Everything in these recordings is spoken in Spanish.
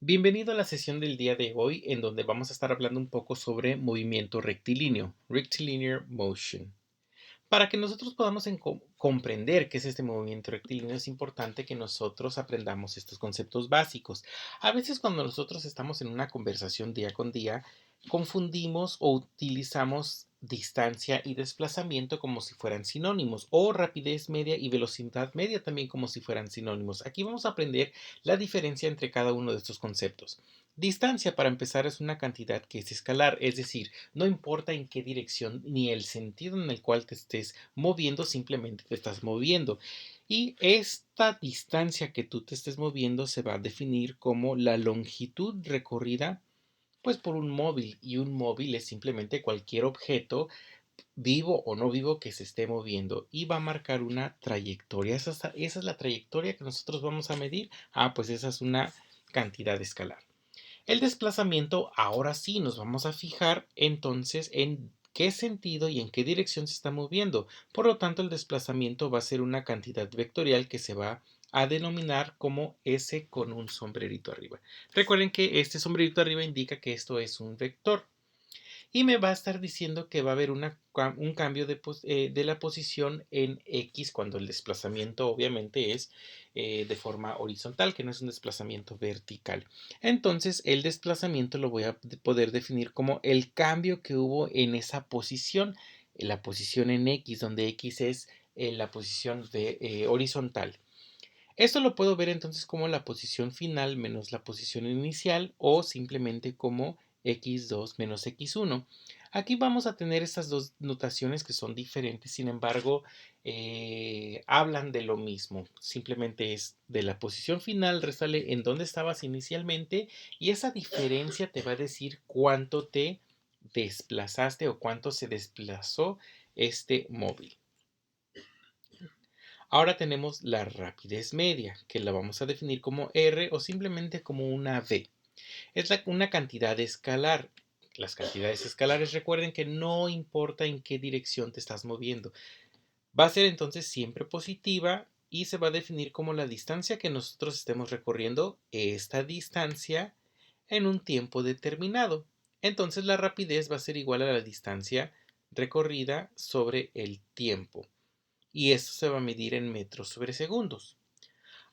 Bienvenido a la sesión del día de hoy en donde vamos a estar hablando un poco sobre movimiento rectilíneo, rectilinear motion. Para que nosotros podamos comprender qué es este movimiento rectilíneo es importante que nosotros aprendamos estos conceptos básicos. A veces cuando nosotros estamos en una conversación día con día, confundimos o utilizamos distancia y desplazamiento como si fueran sinónimos o rapidez media y velocidad media también como si fueran sinónimos. Aquí vamos a aprender la diferencia entre cada uno de estos conceptos. Distancia, para empezar, es una cantidad que es escalar, es decir, no importa en qué dirección ni el sentido en el cual te estés moviendo, simplemente te estás moviendo. Y esta distancia que tú te estés moviendo se va a definir como la longitud recorrida pues por un móvil, y un móvil es simplemente cualquier objeto vivo o no vivo que se esté moviendo y va a marcar una trayectoria. Esa es la trayectoria que nosotros vamos a medir. Pues esa es una cantidad escalar. El desplazamiento, ahora sí nos vamos a fijar entonces en qué sentido y en qué dirección se está moviendo. Por lo tanto, el desplazamiento va a ser una cantidad vectorial que se va a denominar como S con un sombrerito arriba. Recuerden que este sombrerito arriba indica que esto es un vector y me va a estar diciendo que va a haber un cambio de la posición en X cuando el desplazamiento obviamente es de forma horizontal, que no es un desplazamiento vertical. Entonces el desplazamiento lo voy a poder definir como el cambio que hubo en esa posición, la posición en X, donde X es la posición horizontal. Esto lo puedo ver entonces como la posición final menos la posición inicial o simplemente como x2 menos x1. Aquí vamos a tener estas dos notaciones que son diferentes, sin embargo, hablan de lo mismo. Simplemente es de la posición final, resale en dónde estabas inicialmente y esa diferencia te va a decir cuánto te desplazaste o cuánto se desplazó este móvil. Ahora tenemos la rapidez media, que la vamos a definir como R o simplemente como una V. Es una cantidad escalar. Las cantidades escalares, recuerden que no importa en qué dirección te estás moviendo. Va a ser entonces siempre positiva y se va a definir como la distancia que nosotros estemos recorriendo, esta distancia en un tiempo determinado. Entonces la rapidez va a ser igual a la distancia recorrida sobre el tiempo y esto se va a medir en metros sobre segundos.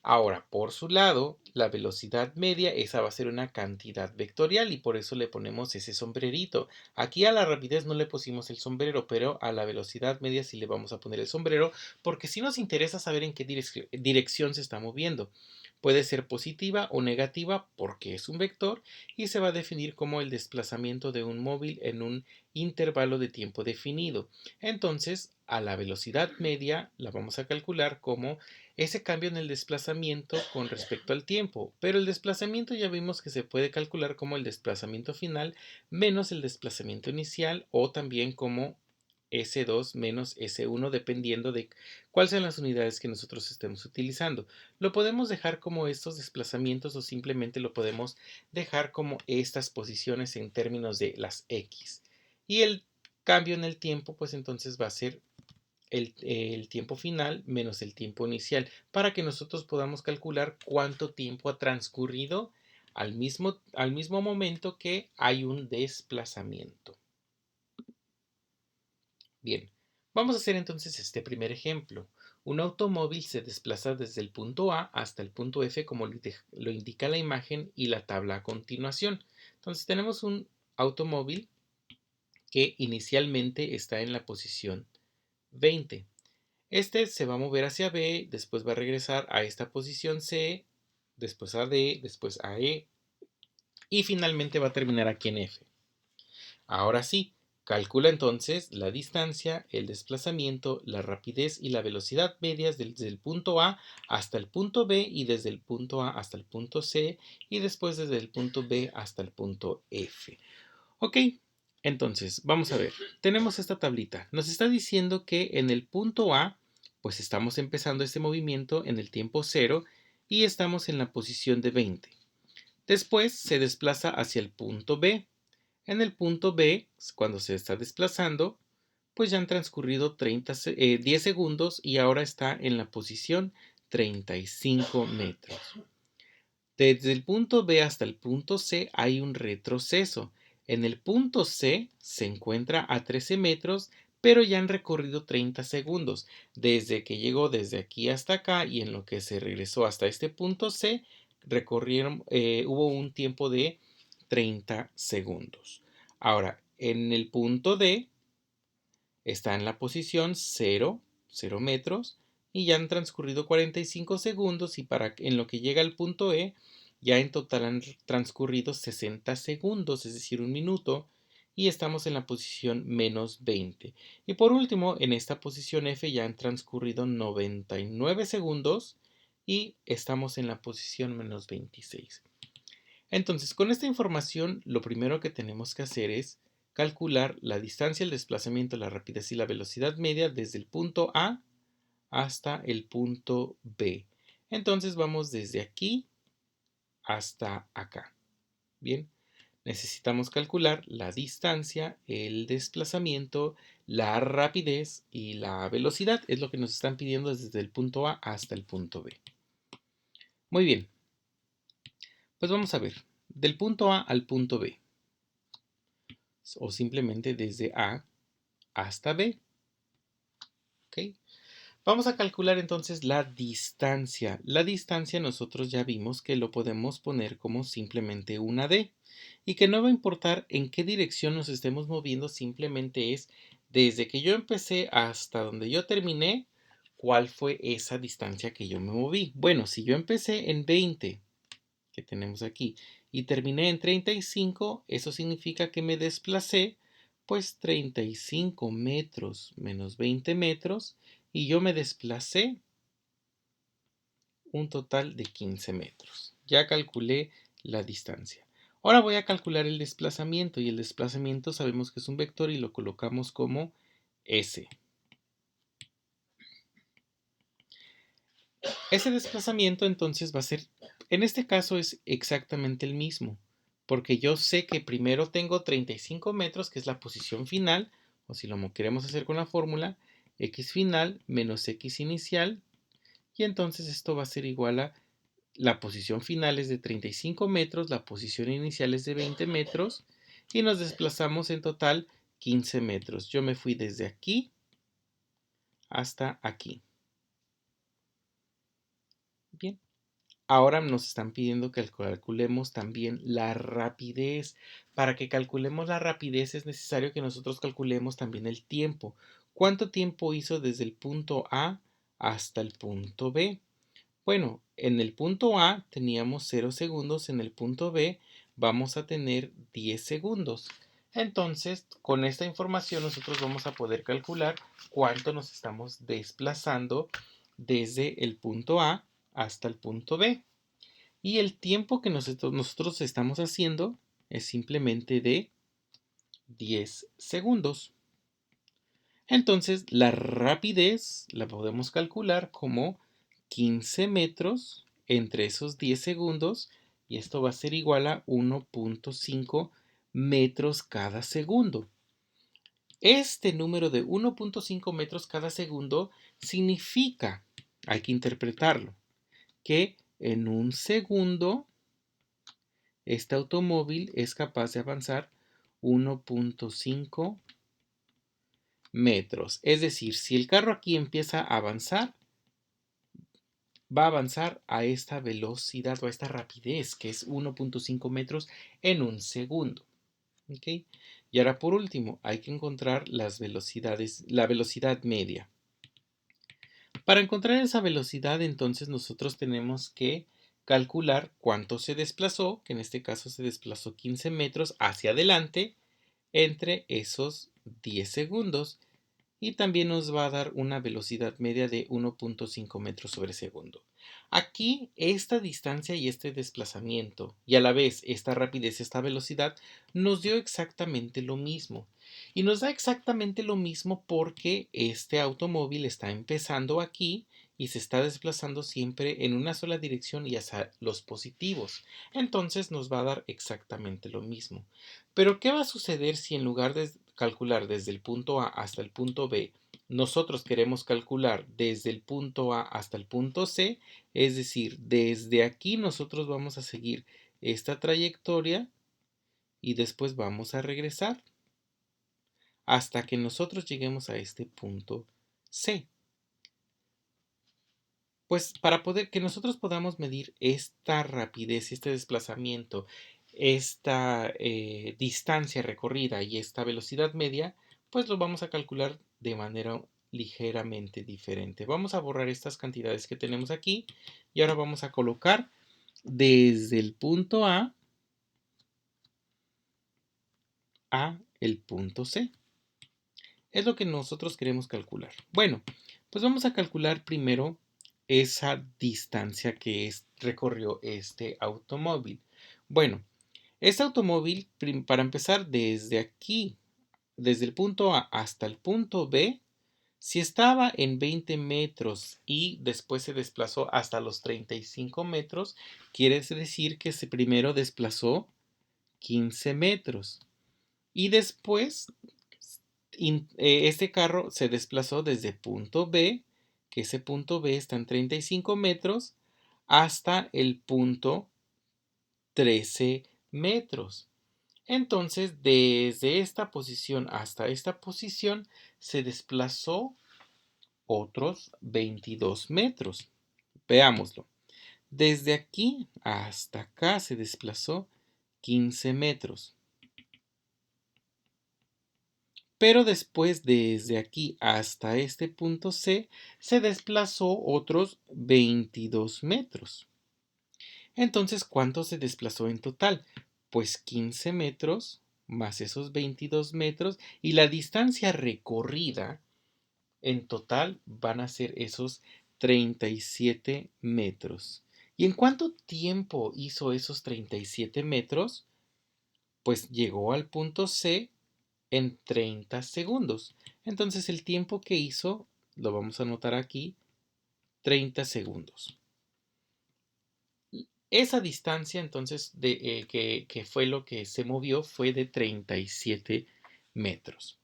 Ahora, por su lado, la velocidad media, esa va a ser una cantidad vectorial y por eso le ponemos ese sombrerito. Aquí a la rapidez no le pusimos el sombrero, pero a la velocidad media sí le vamos a poner el sombrero porque sí nos interesa saber en qué dirección se está moviendo. Puede ser positiva o negativa porque es un vector y se va a definir como el desplazamiento de un móvil en un intervalo de tiempo definido. Entonces, a la velocidad media la vamos a calcular como ese cambio en el desplazamiento con respecto al tiempo, pero el desplazamiento ya vimos que se puede calcular como el desplazamiento final menos el desplazamiento inicial o también como S2 menos S1 dependiendo de cuáles sean las unidades que nosotros estemos utilizando. Lo podemos dejar como estos desplazamientos o simplemente lo podemos dejar como estas posiciones en términos de las X. Y el cambio en el tiempo pues entonces va a ser el tiempo final menos el tiempo inicial para que nosotros podamos calcular cuánto tiempo ha transcurrido al mismo momento que hay un desplazamiento. Bien, vamos a hacer entonces este primer ejemplo. Un automóvil se desplaza desde el punto A hasta el punto F como lo indica la imagen y la tabla a continuación. Entonces tenemos un automóvil que inicialmente está en la posición 20. Este se va a mover hacia B, después va a regresar a esta posición C, después a D, después a E y finalmente va a terminar aquí en F. Ahora sí, calcula entonces la distancia, el desplazamiento, la rapidez y la velocidad medias desde el punto A hasta el punto B y desde el punto A hasta el punto C y después desde el punto B hasta el punto F. Ok, entonces vamos a ver. Tenemos esta tablita. Nos está diciendo que en el punto A, pues estamos empezando este movimiento en el tiempo 0 y estamos en la posición de 20. Después se desplaza hacia el punto B. En el punto B, cuando se está desplazando, pues ya han transcurrido 10 segundos y ahora está en la posición 35 metros. Desde el punto B hasta el punto C hay un retroceso. En el punto C se encuentra a 13 metros, pero ya han recorrido 30 segundos. Desde que llegó desde aquí hasta acá y en lo que se regresó hasta este punto C, hubo un tiempo de 30 segundos. Ahora, en el punto D está en la posición 0, 0 metros, y ya han transcurrido 45 segundos y en lo que llega al punto E, ya en total han transcurrido 60 segundos, es decir, un minuto, y estamos en la posición menos 20. Y por último, en esta posición F ya han transcurrido 99 segundos y estamos en la posición menos 26. Entonces, con esta información, lo primero que tenemos que hacer es calcular la distancia, el desplazamiento, la rapidez y la velocidad media desde el punto A hasta el punto B. Entonces vamos desde aquí hasta acá. Bien, necesitamos calcular la distancia, el desplazamiento, la rapidez y la velocidad. Es lo que nos están pidiendo desde el punto A hasta el punto B. Muy bien, pues vamos a ver. Del punto A al punto B, o simplemente desde A hasta B. ¿Ok? Vamos a calcular entonces la distancia. La distancia nosotros ya vimos que lo podemos poner como simplemente una D y que no va a importar en qué dirección nos estemos moviendo, simplemente es desde que yo empecé hasta donde yo terminé, cuál fue esa distancia que yo me moví. Bueno, si yo empecé en 20, que tenemos aquí, y terminé en 35, eso significa que me desplacé pues 35 metros menos 20 metros y yo me desplacé un total de 15 metros. Ya calculé la distancia. Ahora voy a calcular el desplazamiento y el desplazamiento sabemos que es un vector y lo colocamos como S. Ese desplazamiento entonces va a ser, en este caso es exactamente el mismo, porque yo sé que primero tengo 35 metros, que es la posición final, o si lo queremos hacer con la fórmula, x final menos x inicial, y entonces esto va a ser igual a la posición final es de 35 metros, la posición inicial es de 20 metros, y nos desplazamos en total 15 metros. Yo me fui desde aquí hasta aquí. Bien. Ahora nos están pidiendo que calculemos también la rapidez. Para que calculemos la rapidez es necesario que nosotros calculemos también el tiempo. ¿Cuánto tiempo hizo desde el punto A hasta el punto B? Bueno, en el punto A teníamos 0 segundos, en el punto B vamos a tener 10 segundos. Entonces, con esta información nosotros vamos a poder calcular cuánto nos estamos desplazando desde el punto A hasta el punto B. Y el tiempo que nosotros estamos haciendo es simplemente de 10 segundos. Entonces, la rapidez la podemos calcular como 15 metros entre esos 10 segundos y esto va a ser igual a 1.5 metros cada segundo. Este número de 1.5 metros cada segundo significa, hay que interpretarlo, que en un segundo este automóvil es capaz de avanzar 1.5 metros. Es decir, si el carro aquí empieza a avanzar, va a avanzar a esta velocidad o a esta rapidez que es 1.5 metros en un segundo. ¿Ok? Y ahora por último hay que encontrar las velocidades, la velocidad media. Para encontrar esa velocidad entonces nosotros tenemos que calcular cuánto se desplazó, que en este caso se desplazó 15 metros hacia adelante entre esos 10 segundos y también nos va a dar una velocidad media de 1.5 metros sobre segundo. Aquí esta distancia y este desplazamiento y a la vez esta rapidez, esta velocidad nos dio exactamente lo mismo. Y nos da exactamente lo mismo porque este automóvil está empezando aquí y se está desplazando siempre en una sola dirección y hacia los positivos. Entonces nos va a dar exactamente lo mismo. Pero ¿qué va a suceder si en lugar de calcular desde el punto A hasta el punto B nosotros queremos calcular desde el punto A hasta el punto C, es decir, desde aquí nosotros vamos a seguir esta trayectoria y después vamos a regresar hasta que nosotros lleguemos a este punto C. Pues para que nosotros podamos medir esta rapidez, este desplazamiento, esta distancia recorrida y esta velocidad media, pues lo vamos a calcular de manera ligeramente diferente. Vamos a borrar estas cantidades que tenemos aquí y ahora vamos a colocar desde el punto A el punto C. Es lo que nosotros queremos calcular. Bueno, pues vamos a calcular primero esa distancia que recorrió este automóvil. Bueno, este automóvil, para empezar, desde aquí, desde el punto A hasta el punto B, si estaba en 20 metros y después se desplazó hasta los 35 metros, quiere decir que primero desplazó 15 metros. Y después este carro se desplazó desde punto B, que ese punto B está en 35 metros, hasta el punto 13 metros. Entonces, desde esta posición hasta esta posición se desplazó otros 22 metros. Veámoslo. Desde aquí hasta acá se desplazó 15 metros. Pero después, desde aquí hasta este punto C, se desplazó otros 22 metros. Entonces, ¿cuánto se desplazó en total? Pues 15 metros más esos 22 metros y la distancia recorrida en total van a ser esos 37 metros. ¿Y en cuánto tiempo hizo esos 37 metros? Pues llegó al punto C en 30 segundos. Entonces el tiempo que hizo, lo vamos a anotar aquí, 30 segundos. Esa distancia entonces que fue lo que se movió fue de 37 metros.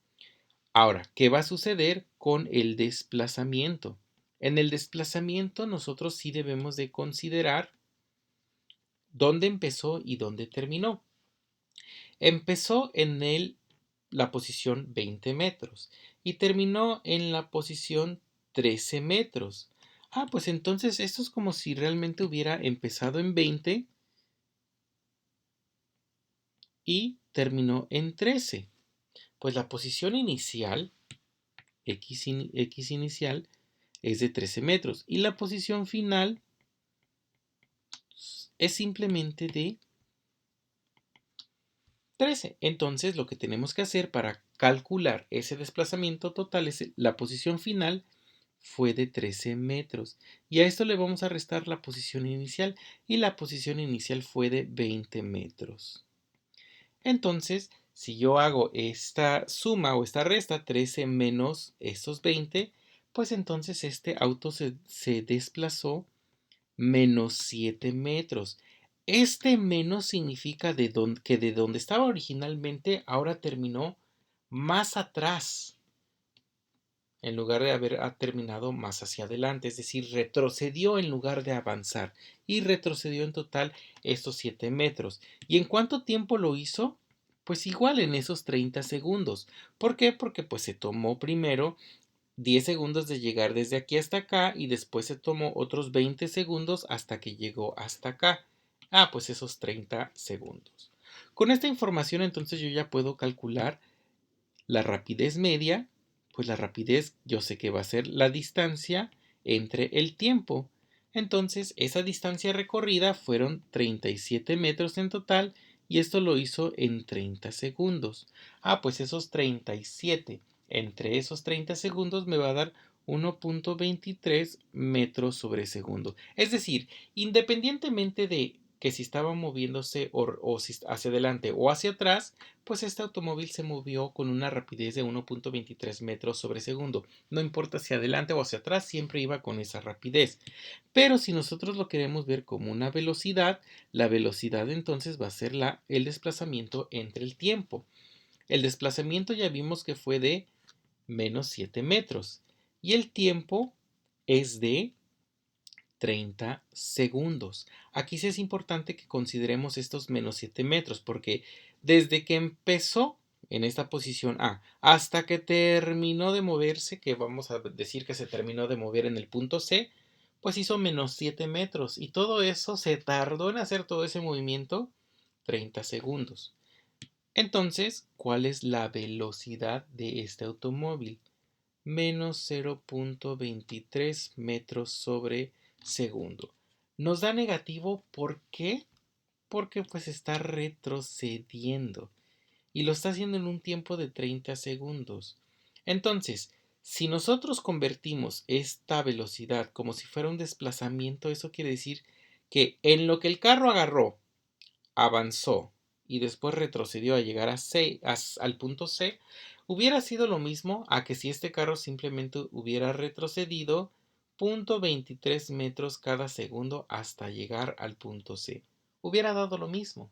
Ahora, ¿qué va a suceder con el desplazamiento? En el desplazamiento nosotros sí debemos de considerar dónde empezó y dónde terminó. Empezó en la posición 20 metros y terminó en la posición 13 metros. Pues entonces esto es como si realmente hubiera empezado en 20 y terminó en 13. Pues la posición inicial, X inicial, es de 13 metros y la posición final es simplemente de 13. Entonces lo que tenemos que hacer para calcular ese desplazamiento total es la posición final fue de 13 metros y a esto le vamos a restar la posición inicial y la posición inicial fue de 20 metros. Entonces, si yo hago esta suma o esta resta, 13 menos estos 20, pues entonces este auto se desplazó menos 7 metros. Este menos significa que de donde estaba originalmente ahora terminó más atrás en lugar de haber terminado más hacia adelante, es decir, retrocedió en lugar de avanzar y retrocedió en total estos 7 metros. ¿Y en cuánto tiempo lo hizo? Pues igual en esos 30 segundos. ¿Por qué? Porque pues se tomó primero 10 segundos de llegar desde aquí hasta acá y después se tomó otros 20 segundos hasta que llegó hasta acá. Pues esos 30 segundos. Con esta información entonces yo ya puedo calcular la rapidez media, pues la rapidez yo sé que va a ser la distancia entre el tiempo. Entonces, esa distancia recorrida fueron 37 metros en total y esto lo hizo en 30 segundos. Pues esos 37 entre esos 30 segundos me va a dar 1.23 metros sobre segundo. Es decir, independientemente de que si estaba moviéndose o si hacia adelante o hacia atrás, pues este automóvil se movió con una rapidez de 1.23 metros sobre segundo. No importa si adelante o hacia atrás, siempre iba con esa rapidez. Pero si nosotros lo queremos ver como una velocidad, la velocidad entonces va a ser el desplazamiento entre el tiempo. El desplazamiento ya vimos que fue de menos 7 metros. Y el tiempo es de 30 segundos. Aquí sí es importante que consideremos estos menos 7 metros, porque desde que empezó en esta posición A hasta que terminó de moverse, que vamos a decir que se terminó de mover en el punto C, pues hizo menos 7 metros. Y todo eso se tardó en hacer todo ese movimiento 30 segundos. Entonces, ¿cuál es la velocidad de este automóvil? Menos 0.23 metros sobre segundo. Nos da negativo, ¿por qué? Porque pues está retrocediendo y lo está haciendo en un tiempo de 30 segundos. Entonces, si nosotros convertimos esta velocidad como si fuera un desplazamiento, eso quiere decir que en lo que el carro agarró, avanzó y después retrocedió a llegar al punto C, hubiera sido lo mismo a que si este carro simplemente hubiera retrocedido 0.23 metros cada segundo hasta llegar al punto C. Hubiera dado lo mismo.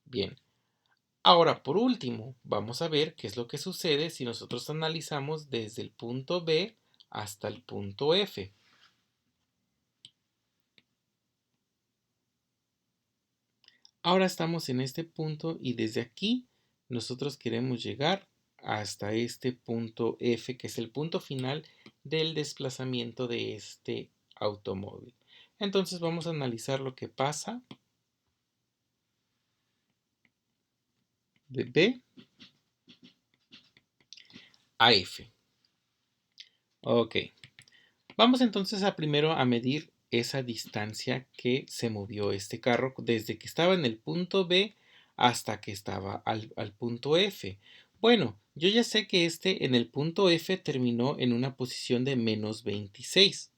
Bien, ahora por último, vamos a ver qué es lo que sucede si nosotros analizamos desde el punto B hasta el punto F. Ahora estamos en este punto y desde aquí nosotros queremos llegar hasta este punto F, que es el punto final del desplazamiento de este automóvil. Entonces vamos a analizar lo que pasa de B a F. Ok, vamos entonces primero a medir esa distancia que se movió este carro desde que estaba en el punto B hasta que estaba al punto F. Bueno, yo ya sé que en el punto F terminó en una posición de menos 26.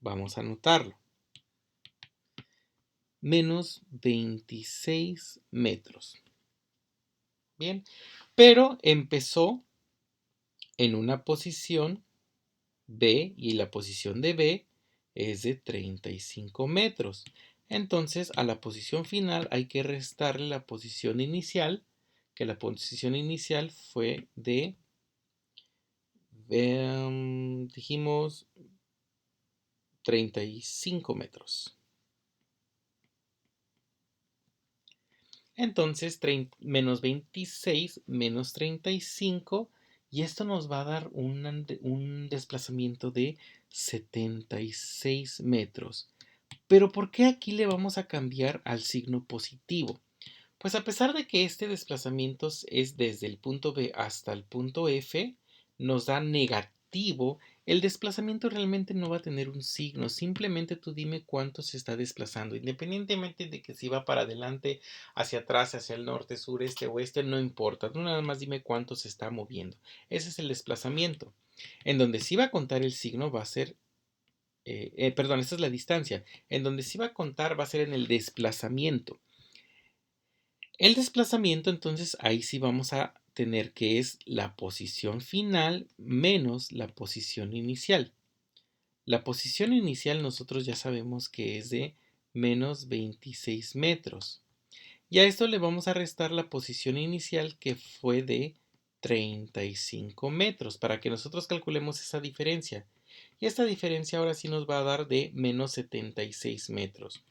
Vamos a anotarlo. Menos 26 metros. Bien, pero empezó en una posición B y la posición de B es de 35 metros. Entonces a la posición final hay que restarle la posición inicial, que la posición inicial fue de, dijimos, 35 metros. Entonces menos 26 menos 35 y esto nos va a dar un desplazamiento de 76 metros. Pero ¿por qué aquí le vamos a cambiar al signo positivo? Pues a pesar de que este desplazamiento es desde el punto B hasta el punto F, nos da negativo, el desplazamiento realmente no va a tener un signo, simplemente tú dime cuánto se está desplazando, independientemente de que si va para adelante, hacia atrás, hacia el norte, sur, este, oeste, no importa, tú nada más dime cuánto se está moviendo. Ese es el desplazamiento. En donde sí va a contar el signo va a ser perdón, esta es la distancia. En donde sí va a contar va a ser en el desplazamiento. El desplazamiento, entonces, ahí sí vamos a tener que es la posición final menos la posición inicial. La posición inicial nosotros ya sabemos que es de menos 26 metros. Y a esto le vamos a restar la posición inicial que fue de 35 metros para que nosotros calculemos esa diferencia. Y esta diferencia ahora sí nos va a dar de menos 76 metros.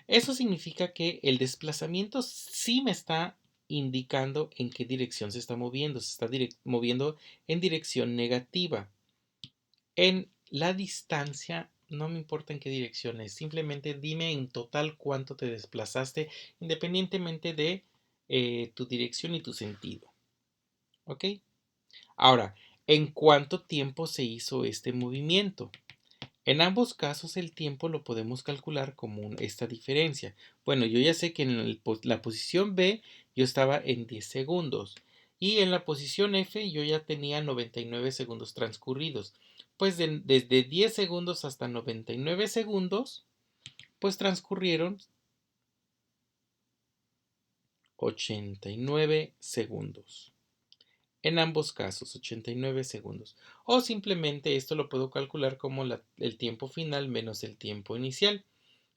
Eso significa que el desplazamiento sí me está indicando en qué dirección se está moviendo. Se está moviendo en dirección negativa. En la distancia no me importa en qué dirección es. Simplemente dime en total cuánto te desplazaste independientemente de tu dirección y tu sentido. ¿Ok? Ahora, ¿en cuánto tiempo se hizo este movimiento? En ambos casos el tiempo lo podemos calcular como esta diferencia. Bueno, yo ya sé que en la posición B yo estaba en 10 segundos y en la posición F yo ya tenía 99 segundos transcurridos. Pues desde 10 segundos hasta 99 segundos, pues transcurrieron 89 segundos. En ambos casos, 89 segundos. O simplemente esto lo puedo calcular como el tiempo final menos el tiempo inicial.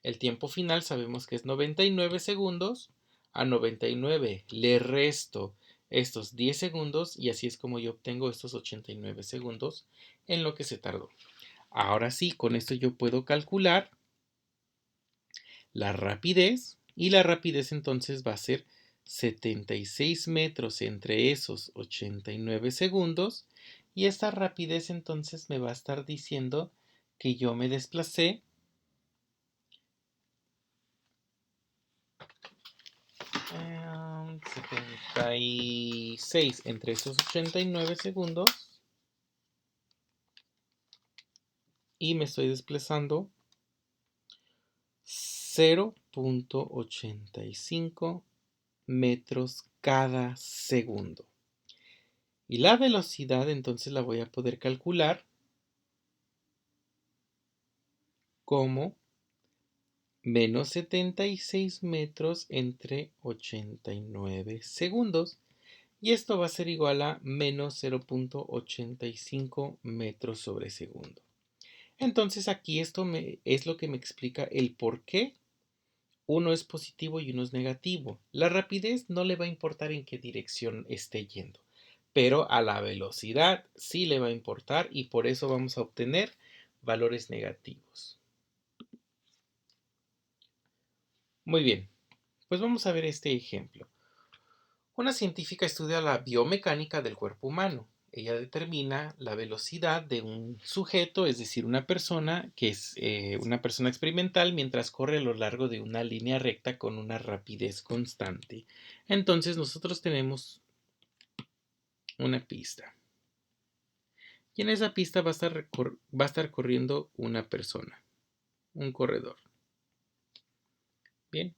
El tiempo final sabemos que es 99 segundos. A 99 le resto estos 10 segundos y así es como yo obtengo estos 89 segundos en lo que se tardó. Ahora sí, con esto yo puedo calcular la rapidez y la rapidez entonces va a ser 76 metros entre esos 89 segundos y esta rapidez entonces me va a estar diciendo que yo me desplacé 76 entre esos 89 segundos y me estoy desplazando 0.85 metros cada segundo. Y la velocidad entonces la voy a poder calcular como menos 76 metros entre 89 segundos. Y esto va a ser igual a menos 0.85 metros sobre segundo. Entonces aquí esto es lo que me explica el por qué uno es positivo y uno es negativo. La rapidez no le va a importar en qué dirección esté yendo, pero a la velocidad sí le va a importar y por eso vamos a obtener valores negativos. Muy bien, pues vamos a ver este ejemplo. Una científica estudia la biomecánica del cuerpo humano. Ella determina la velocidad de un sujeto, es decir, una persona que es una persona experimental mientras corre a lo largo de una línea recta con una rapidez constante. Entonces nosotros tenemos una pista. Y en esa pista va a estar corriendo una persona, un corredor. Bien.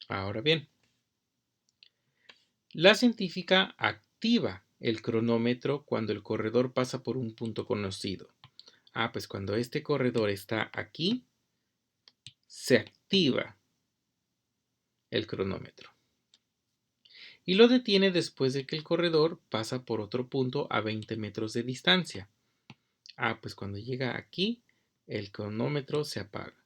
Ahora bien, la científica activa el cronómetro cuando el corredor pasa por un punto conocido. Pues cuando este corredor está aquí, se activa el cronómetro. Y lo detiene después de que el corredor pasa por otro punto a 20 metros de distancia. Pues cuando llega aquí, el cronómetro se apaga.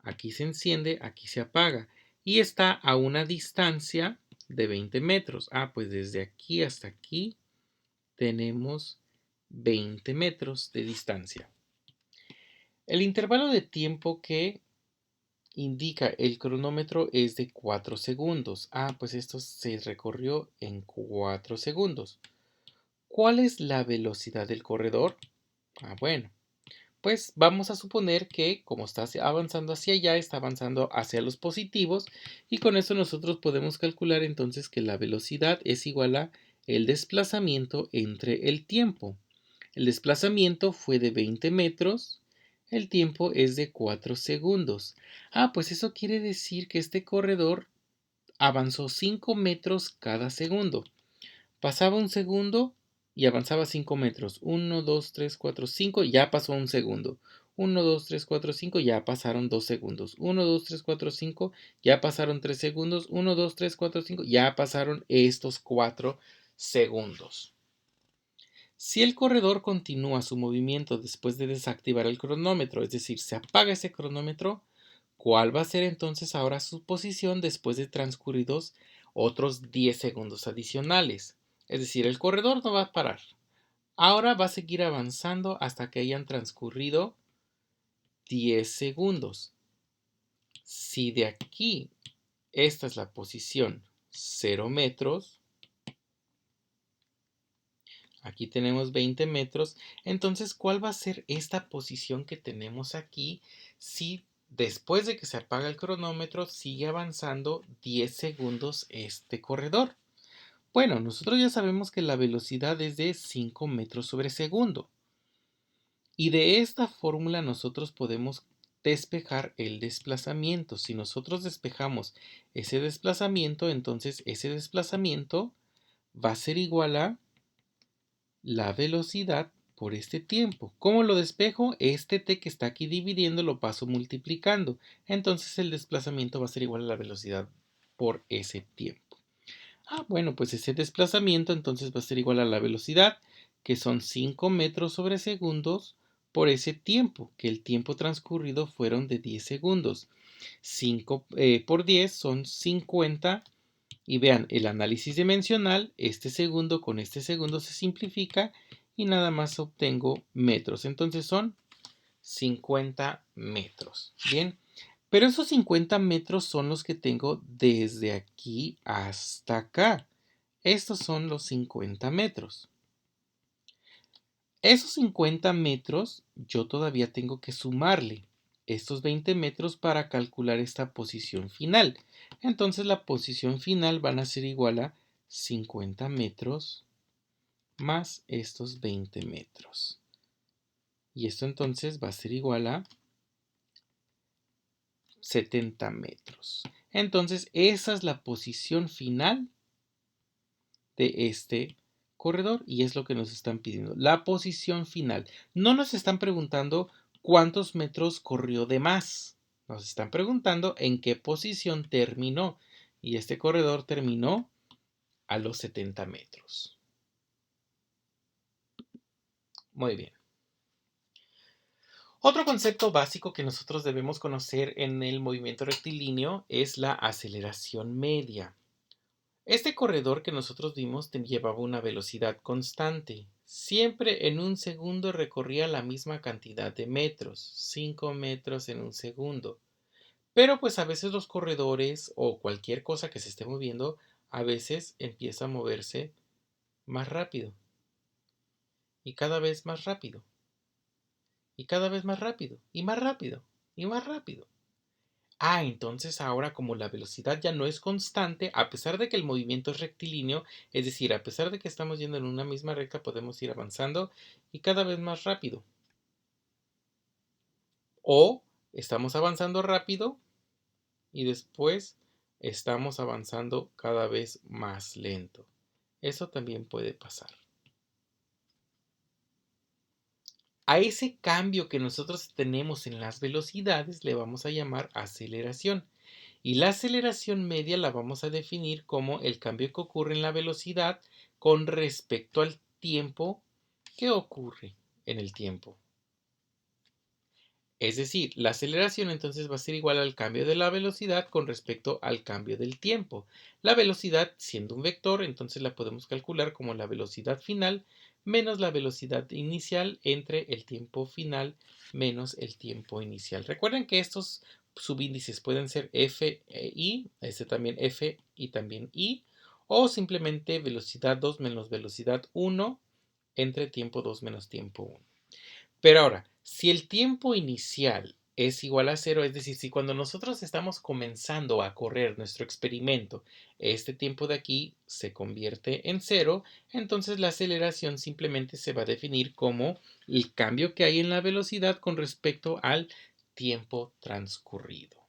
Aquí se enciende, aquí se apaga. Y está a una distancia de 20 metros. Pues desde aquí hasta aquí tenemos 20 metros de distancia. El intervalo de tiempo que indica el cronómetro es de 4 segundos. Pues esto se recorrió en 4 segundos. ¿Cuál es la velocidad del corredor? Bueno, pues vamos a suponer que como está avanzando hacia allá, está avanzando hacia los positivos y con eso nosotros podemos calcular entonces que la velocidad es igual a el desplazamiento entre el tiempo. El desplazamiento fue de 20 metros, el tiempo es de 4 segundos. Pues eso quiere decir que este corredor avanzó 5 metros cada segundo. Pasaba un segundo y avanzaba 5 metros. 1, 2, 3, 4, 5, ya pasó un segundo. 1, 2, 3, 4, 5, ya pasaron 2 segundos. 1, 2, 3, 4, 5, ya pasaron 3 segundos. 1, 2, 3, 4, 5, ya pasaron estos 4 segundos. Si el corredor continúa su movimiento después de desactivar el cronómetro, es decir, se apaga ese cronómetro, ¿cuál va a ser entonces ahora su posición después de transcurridos otros 10 segundos adicionales? Es decir, el corredor no va a parar. Ahora va a seguir avanzando hasta que hayan transcurrido 10 segundos. Si de aquí, esta es la posición 0 metros, aquí tenemos 20 metros, entonces ¿cuál va a ser esta posición que tenemos aquí si después de que se apaga el cronómetro sigue avanzando 10 segundos este corredor? Bueno, nosotros ya sabemos que la velocidad es de 5 metros sobre segundo. Y de esta fórmula nosotros podemos despejar el desplazamiento. Si nosotros despejamos ese desplazamiento, entonces ese desplazamiento va a ser igual a la velocidad por este tiempo. ¿Cómo lo despejo? Este t que está aquí dividiendo lo paso multiplicando. Entonces el desplazamiento va a ser igual a la velocidad por ese tiempo. Bueno, pues ese desplazamiento entonces va a ser igual a la velocidad, que son 5 metros sobre segundos por ese tiempo, que el tiempo transcurrido fueron de 10 segundos. 5 por 10 son 50 Y vean, el análisis dimensional, este segundo con este segundo se simplifica y nada más obtengo metros. Entonces son 50 metros. Bien, pero esos 50 metros son los que tengo desde aquí hasta acá. Estos son los 50 metros. Esos 50 metros yo todavía tengo que sumarle estos 20 metros para calcular esta posición final. Entonces la posición final van a ser igual a 50 metros más estos 20 metros. Y esto entonces va a ser igual a 70 metros. Entonces esa es la posición final de este corredor y es lo que nos están pidiendo, la posición final. No nos están preguntando cuántos metros corrió de más, nos están preguntando en qué posición terminó y este corredor terminó a los 70 metros. Muy bien. Otro concepto básico que nosotros debemos conocer en el movimiento rectilíneo es la aceleración media. Este corredor que nosotros vimos llevaba una velocidad constante. Siempre en un segundo recorría la misma cantidad de metros, 5 metros en un segundo. Pero pues a veces los corredores o cualquier cosa que se esté moviendo, a veces empieza a moverse más rápido. Y cada vez más rápido. Y cada vez más rápido. Y más rápido. Y más rápido. Entonces ahora como la velocidad ya no es constante, a pesar de que el movimiento es rectilíneo, es decir, a pesar de que estamos yendo en una misma recta, podemos ir avanzando y cada vez más rápido. O estamos avanzando rápido y después estamos avanzando cada vez más lento. Eso también puede pasar. A ese cambio que nosotros tenemos en las velocidades le vamos a llamar aceleración. Y la aceleración media la vamos a definir como el cambio que ocurre en la velocidad con respecto al tiempo que ocurre en el tiempo. Es decir, la aceleración entonces va a ser igual al cambio de la velocidad con respecto al cambio del tiempo. La velocidad, siendo un vector, entonces la podemos calcular como la velocidad final menos la velocidad inicial entre el tiempo final menos el tiempo inicial. Recuerden que estos subíndices pueden ser f e i, este también f y también i, o simplemente velocidad 2 menos velocidad 1 entre tiempo 2 menos tiempo 1. Pero ahora, si el tiempo inicial es igual a cero, es decir, si cuando nosotros estamos comenzando a correr nuestro experimento, este tiempo de aquí se convierte en cero, entonces la aceleración simplemente se va a definir como el cambio que hay en la velocidad con respecto al tiempo transcurrido.